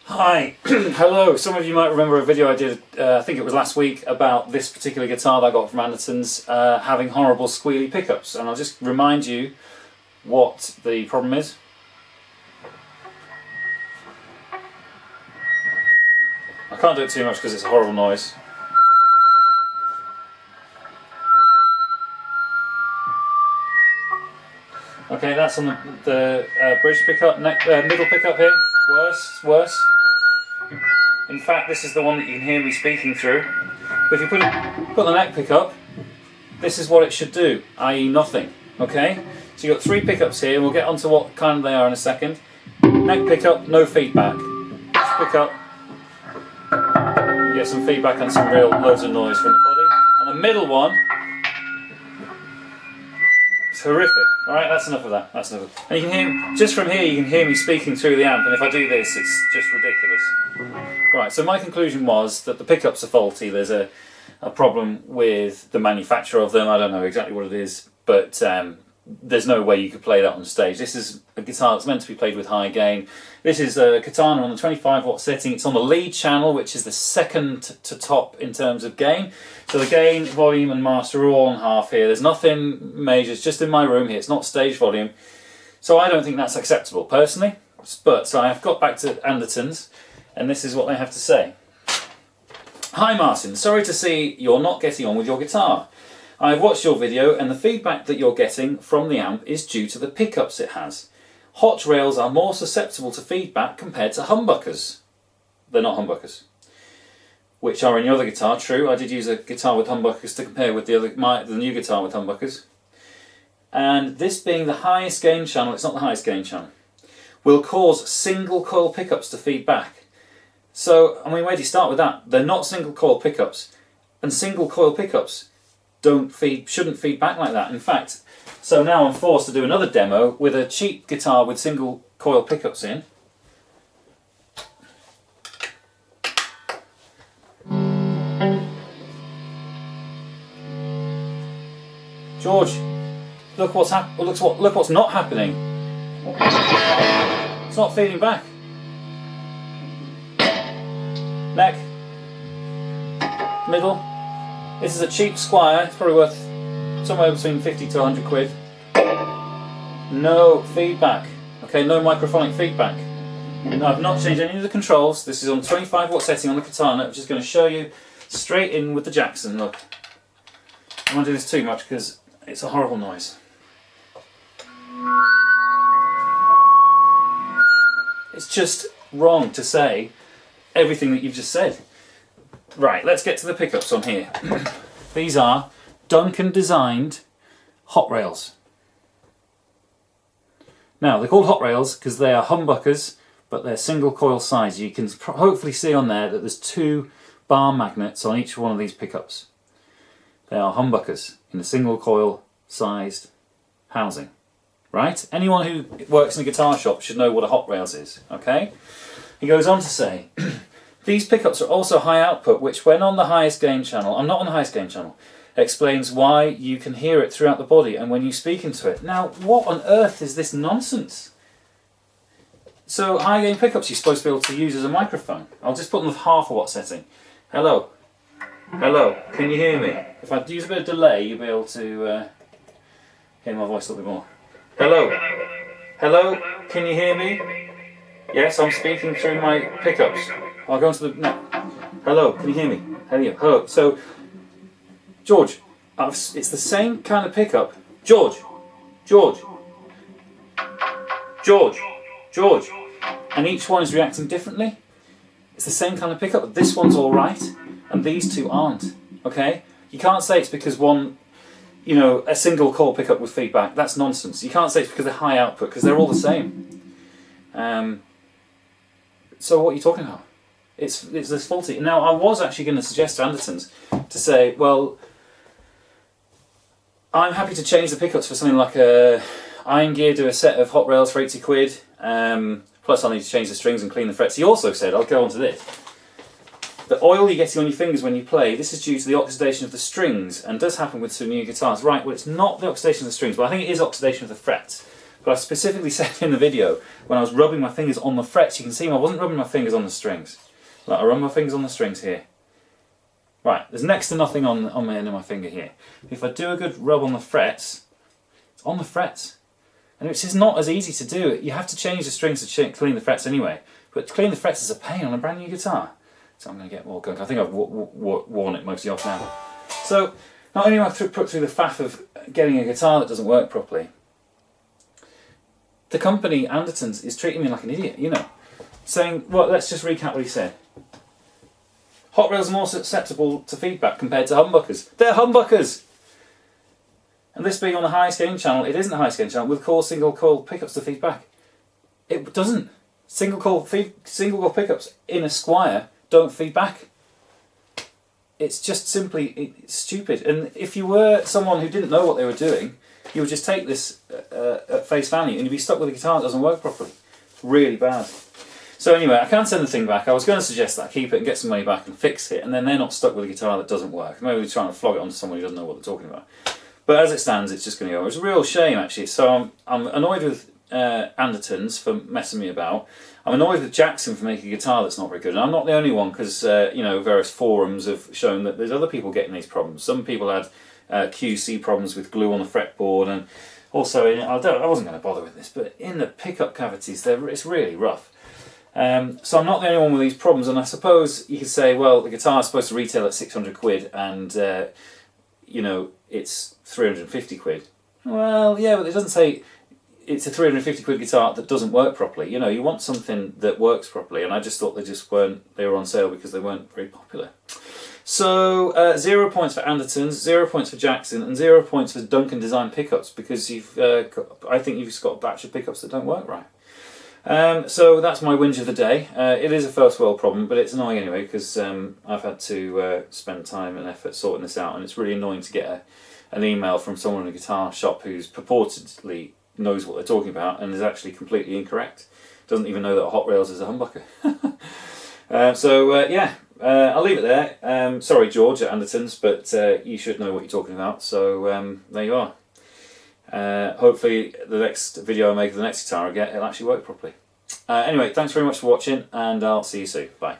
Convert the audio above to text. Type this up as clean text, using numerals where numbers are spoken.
Hi, hello. Some of you might remember a video I did, I think it was last week, about this particular guitar that I got from Andertons having horrible squealy pickups, and I'll just remind you what the problem is. I can't do it too much because it's a horrible noise. Okay, that's on the bridge pickup, middle pickup here. Worse. In fact, this is the one that you can hear me speaking through. But if you put the neck pickup, this is what it should do, i.e. nothing. Okay? So you've got three pickups here, and we'll get onto what kind they are in a second. Neck pickup, no feedback. This pickup, you get some feedback and some real loads of noise from the body. And the middle one, it's horrific. Alright, that's enough of that. That's enough of that. And you can hear, just from here, you can hear me speaking through the amp, and if I do this, it's just ridiculous. Right, so my conclusion was that the pickups are faulty. There's a problem with the manufacturer of them. I don't know exactly what it is, but there's no way you could play that on stage. This is a guitar that's meant to be played with high gain. This is a Katana on the 25 watt setting. It's on the lead channel, which is the second to top in terms of gain. So the gain, volume and master are all on half here. There's nothing major, it's just in my room here. It's not stage volume. So I don't think that's acceptable personally. But so I have got back to Andertons, and this is what they have to say. Hi Martin, sorry to see you're not getting on with your guitar. I have watched your video, and the feedback that you're getting from the amp is due to the pickups it has. Hot rails are more susceptible to feedback compared to humbuckers. They're not humbuckers, which are in your other guitar. True, I did use a guitar with humbuckers to compare with the new guitar with humbuckers. And this being the highest gain channel, it's not the highest gain channel, will cause single coil pickups to feed back. So, I mean, where do you start with that? They're not single coil pickups, and single coil pickups shouldn't feed back like that. In fact, so now I'm forced to do another demo with a cheap guitar with single coil pickups in. George, look what's look what's not happening. It's not feeding back. Neck, middle. This is a cheap Squire. It's probably worth somewhere between 50 to 100 quid. No feedback. Okay, no microphonic feedback. I've not changed any of the controls. This is on 25 watt setting on the Katana. I'm just going to show you straight in with the Jackson. Look, I don't want to do this too much because it's a horrible noise. It's just wrong to say everything that you've just said. Right, let's get to the pickups on here. These are Duncan designed hot rails. Now, they're called hot rails because they are humbuckers, but they're single coil size. You can hopefully see on there that there's 2 bar magnets on each one of these pickups. They are humbuckers in a single coil sized housing. Right? Anyone who works in a guitar shop should know what a hot rails is. Okay? He goes on to say, these pickups are also high output, which when on the highest gain channel, I'm not on the highest gain channel, explains why you can hear it throughout the body and when you speak into it. Now, what on earth is this nonsense? So high gain pickups you're supposed to be able to use as a microphone. I'll just put them with half a watt setting. Hello. Hello. Can you hear me? If I use a bit of delay, you'll be able to hear my voice a little bit more. Hello. Hello. Can you hear me? Yes, I'm speaking through my pickups. I'll go into the... No. Hello, can you hear me? Hello. So, George, it's the same kind of pickup. George. And each one is reacting differently. It's the same kind of pickup. This one's all right, and these two aren't. Okay? You can't say it's because one, you know, a single coil pickup with feedback. That's nonsense. You can't say it's because they're high output, because they're all the same. So what are you talking about? It's this faulty. Now, I was actually going to suggest to Andertons to say, well, I'm happy to change the pickups for something like a iron gear, do a set of hot rails for 80 quid, plus I'll need to change the strings and clean the frets. He also said, I'll go on to this, the oil you're getting on your fingers when you play, this is due to the oxidation of the strings, and does happen with some new guitars. Right, well, it's not the oxidation of the strings, but I think it is oxidation of the frets. But I specifically said in the video, when I was rubbing my fingers on the frets, you can see I wasn't rubbing my fingers on the strings. Like, I rub my fingers on the strings here. Right, there's next to nothing on the end of my finger here. If I do a good rub on the frets, it's on the frets. And which is not as easy to do. You have to change the strings to clean the frets anyway. But to clean the frets is a pain on a brand new guitar. So I'm going to get more gunk. I think I've worn it mostly off now. So not only have I put through the faff of getting a guitar that doesn't work properly, the company, Andertons, is treating me like an idiot, you know. Saying, well, let's just recap what he said. Hot rails are more susceptible to feedback compared to humbuckers. They're humbuckers! And this being on a highest gain channel, it isn't a highest gain channel with core single coil pickups to feedback. It doesn't. Single coil pickups in a Squire don't feedback. It's just simply stupid. And if you were someone who didn't know what they were doing, you would just take this at face value and you'd be stuck with a guitar that doesn't work properly. It's really bad. So anyway, I can't send the thing back. I was going to suggest that I keep it and get some money back and fix it, and then they're not stuck with a guitar that doesn't work. Maybe they're trying to flog it onto someone who doesn't know what they're talking about. But as it stands, it's just going to go. It's a real shame, actually. So I'm annoyed with Andertons for messing me about. I'm annoyed with Jackson for making a guitar that's not very good. And I'm not the only one, because you know, various forums have shown that there's other people getting these problems. Some people had QC problems with glue on the fretboard, and also I wasn't going to bother with this, but in the pickup cavities, it's really rough. So I'm not the only one with these problems, and I suppose you could say, well, the guitar is supposed to retail at 600 quid, and you know, it's 350 quid. Well, yeah, but it doesn't say it's a 350 quid guitar that doesn't work properly. You know, you want something that works properly, and I just thought they were on sale because they weren't very popular. So 0 points for Andertons, 0 points for Jackson, and 0 points for Duncan Design pickups, because I think you've just got a batch of pickups that don't work right. So that's my whinge of the day. It is a first world problem, but it's annoying anyway, because I've had to spend time and effort sorting this out, and it's really annoying to get an email from someone in a guitar shop who's purportedly knows what they're talking about and is actually completely incorrect. Doesn't even know that Hot Rails is a humbucker. Yeah, I'll leave it there. Sorry, George at Andertons, but you should know what you're talking about, so there you are. Hopefully the next video I make of the next guitar I get, it'll actually work properly. Anyway, thanks very much for watching, and I'll see you soon. Bye.